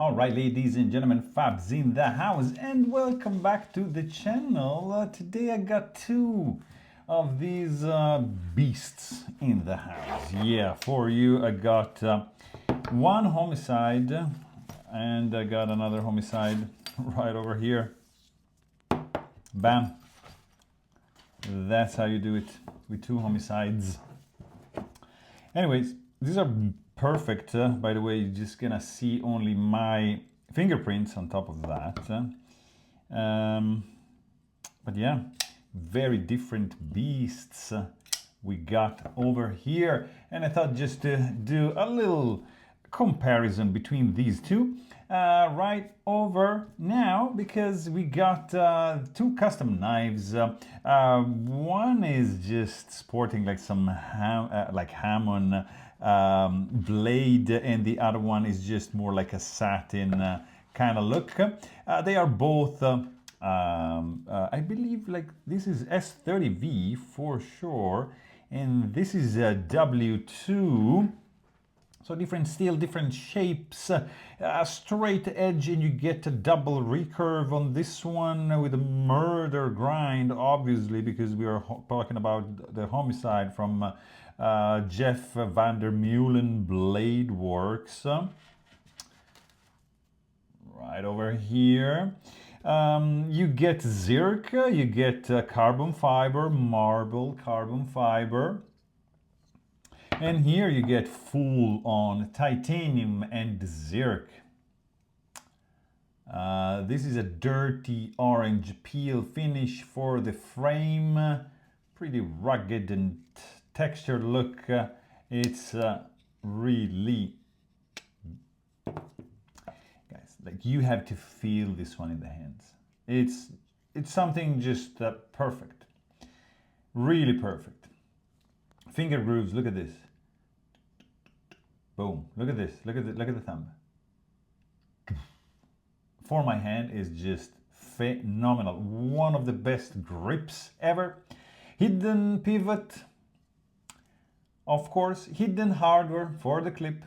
All right, ladies and gentlemen, Fabs in the house, and welcome back to the channel. Today I got two of these beasts in the house. Yeah, for you I got one homicide, and I got another homicide right over here. Bam. That's how you do it with two homicides. Anyways, these are perfect. By the way, you're just gonna see only my fingerprints on top of that. But yeah, very different beasts we got over here. And I thought just to do a little comparison between these two right over now, because we got two custom knives. One is just sporting like some Hammond blade, and the other one is just more like a satin kind of look. They are both I believe like this is S30V for sure, and this is a W2. So different steel, different shapes, straight edge, and you get a double recurve on this one with a murder grind, obviously, because we are talking about the homicide from Jeff Vandermeulen Blade Works. Right over here. You get zirca, you get carbon fiber, marble carbon fiber. And here you get full on titanium and zirc. This is a dirty orange peel finish for the frame. Pretty rugged and textured look. It's really, guys, like you have to feel this one in the hands. It's something just perfect. Really perfect. Finger grooves, look at this. Boom, look at this, look at the thumb. For my hand is just phenomenal. One of the best grips ever. Hidden pivot, of course, hidden hardware for the clip.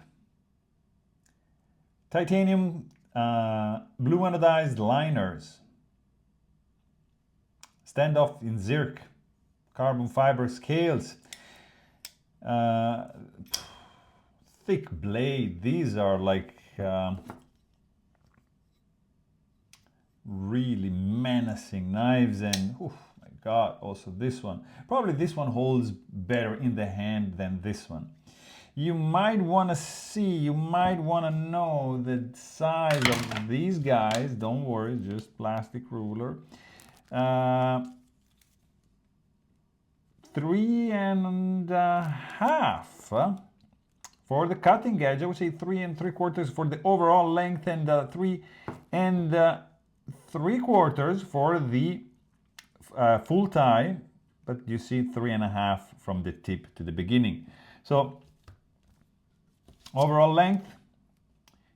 Titanium blue anodized liners. Standoff in zirc. Carbon fiber scales. Thick blade. These are like really menacing knives, and oh my god, also this one. Probably this one holds better in the hand than this one. You might want to see, you might want to know the size of these guys. Don't worry, just plastic ruler. 3.5 for the cutting edge. I would say 3 3/4 for the overall length, and 3 3/4 for the full tie. But you see 3.5 from the tip to the beginning. So overall length,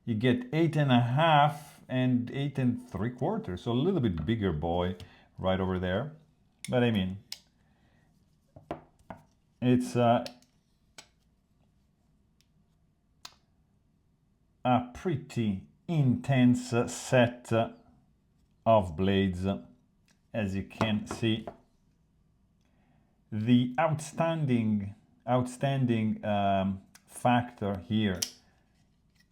you get 8.5 and 8 3/4. So a little bit bigger boy right over there. But I mean, it's a pretty intense set of blades. As you can see, the outstanding factor here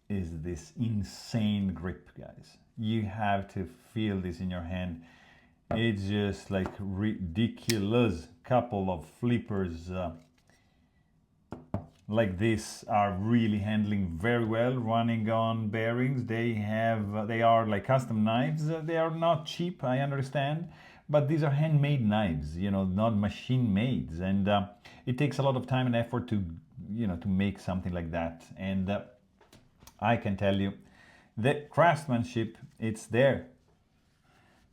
is this insane grip, guys. You have to feel this in your hand. It's just like ridiculous. Couple of flippers like this are really handling very well, running on bearings. They are like custom knives. They are not cheap, I understand, but these are handmade knives, you know, not machine made, and it takes a lot of time and effort to, you know, to make something like that. And I can tell you, the craftsmanship, it's there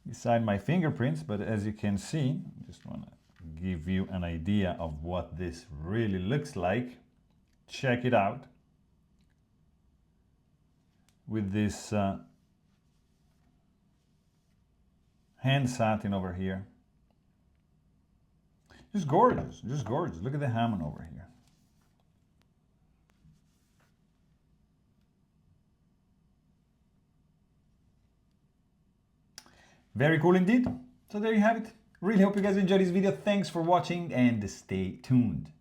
beside my fingerprints. But as you can see, just want to give you an idea of what this really looks like. Check it out with this hand satin over here. Just gorgeous, just gorgeous. Look at the Hammond over here. Very cool indeed. So there you have it. Really hope you guys enjoyed this video. Thanks for watching and stay tuned.